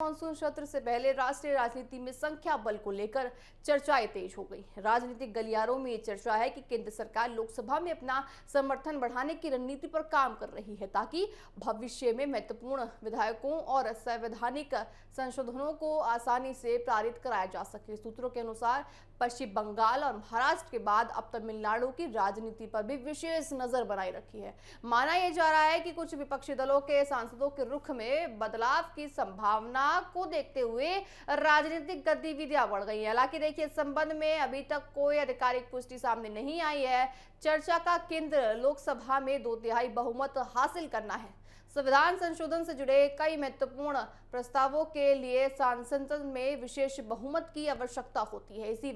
Monsoon सत्र से पहले राष्ट्रीय राजनीति में संख्या बल को लेकर चर्चाएं तेज हो गई। राजनीतिक गलियारों में ये चर्चा है कि केंद्र सरकार लोकसभा में अपना समर्थन बढ़ाने की रणनीति पर काम कर रही है ताकि भविष्य में महत्वपूर्ण विधेयकों और संवैधानिक संशोधनों को आसानी से पारित कराया जा सके। सूत्रों के अनुसार पश्चिम बंगाल और महाराष्ट्र के बाद अब तमिलनाडु की राजनीति पर भी विशेष नजर बनाई रखी है। माना यह जा रहा है कि कुछ विपक्षी दलों के सांसदों के रुख में बदलाव की संभावना को देखते हुए राजनीतिक गतिविधियां बढ़ गई हैं। हालांकि देखिए, इस संबंध में अभी तक कोई आधिकारिक पुष्टि सामने नहीं आई है। चर्चा का केंद्र लोकसभा में 2/3 बहुमत हासिल करना है। संविधान संशोधन से जुड़े कई महत्वपूर्ण प्रस्तावों के लिए संसद में विशेष बहुमत की आवश्यकता होती है। इसी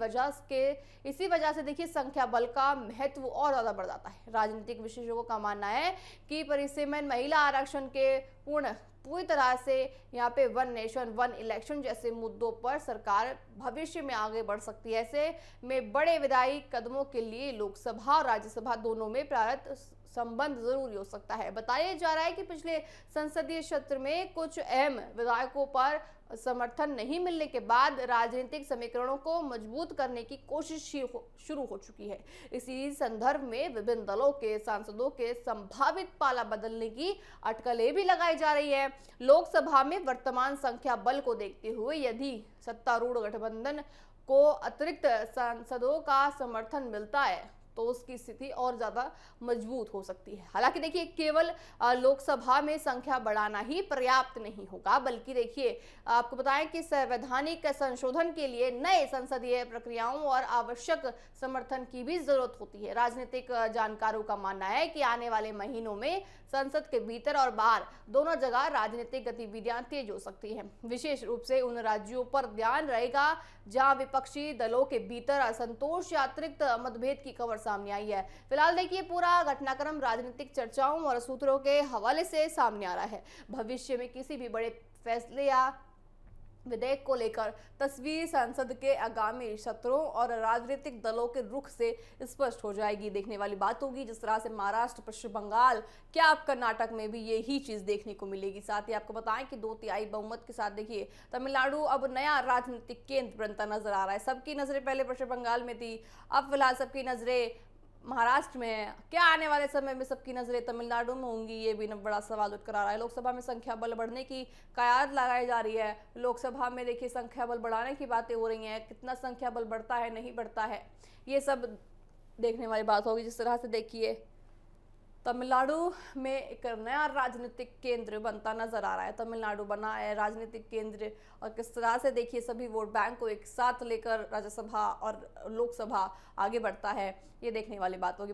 वजह से देखिए, संख्या बल का महत्व और ज्यादा बढ़ जाता है। राजनीतिक विशेषज्ञों का मानना है कि परिसीमन, महिला आरक्षण के पूरी तरह से यहाँ पे वन नेशन वन इलेक्शन जैसे मुद्दों पर सरकार भविष्य में आगे बढ़ सकती है। ऐसे में बड़े विधायी कदमों के लिए लोकसभा और राज्यसभा दोनों में प्रारंभिक संबंध जरूरी हो सकता है। बताया जा रहा है कि पिछले संसदीय सत्र में कुछ अहम विधेयकों पर समर्थन नहीं मिलने के बाद राजनीतिक समीकरणों को मजबूत करने की कोशिश शुरू हो चुकी है। इसी संदर्भ में विभिन्न दलों के सांसदों के संभावित पाला बदलने की अटकलें भी लगाई जा रही है। लोकसभा में वर्तमान संख्या बल को देखते हुए यदि सत्तारूढ़ गठबंधन को अतिरिक्त सांसदों का समर्थन मिलता है तो उसकी स्थिति और ज्यादा मजबूत हो सकती है। हालांकि देखिए, केवल लोकसभा में संख्या बढ़ाना ही पर्याप्त नहीं होगा, बल्कि देखिए, आपको बताएं कि संवैधानिक संशोधन के लिए नए संसदीय प्रक्रियाओं और आवश्यक समर्थन की भी जरूरत होती है। राजनीतिक जानकारों का मानना है कि आने वाले महीनों में संसद के भीतर और बाहर दोनों जगह राजनीतिक गतिविधियां तेज हो सकती हैं। विशेष रूप से उन राज्यों पर ध्यान रहेगा जहां विपक्षी दलों के भीतर असंतोष या अतिरिक्त मतभेद की खबर सामने आई है। फिलहाल देखिए, पूरा घटनाक्रम राजनीतिक चर्चाओं और सूत्रों के हवाले से सामने आ रहा है। भविष्य में किसी भी बड़े फैसले या विधेयक को लेकर तस्वीर संसद के आगामी सत्रों और राजनीतिक दलों के रुख से स्पष्ट हो जाएगी। देखने वाली बात होगी जिस तरह से महाराष्ट्र, पश्चिम बंगाल, क्या अब कर्नाटक में भी यही चीज देखने को मिलेगी। साथ ही आपको बताएं कि 2/3 बहुमत के साथ देखिए, तमिलनाडु अब नया राजनीतिक केंद्र बनता नजर आ रहा है। सबकी नजरें पहले पश्चिम बंगाल में थी, अब फिलहाल सबकी नजरें महाराष्ट्र में है। क्या आने वाले समय में सबकी नजरें तमिलनाडु में होंगी, ये भी बड़ा सवाल उठ कर आ रहा है। लोकसभा में संख्या बल बढ़ने की कयाद लगाई जा रही है। लोकसभा में देखिए, संख्या बल बढ़ाने की बातें हो रही हैं। कितना संख्या बल बढ़ता है, नहीं बढ़ता है, ये सब देखने वाली बात होगी। जिस तरह से देखिए, तमिलनाडु में एक नया राजनीतिक केंद्र बनता नजर आ रहा है। तमिलनाडु बना है राजनीतिक केंद्र, और किस तरह से देखिए सभी वोट बैंक को एक साथ लेकर राज्यसभा और लोकसभा आगे बढ़ता है, ये देखने वाली बात होगी।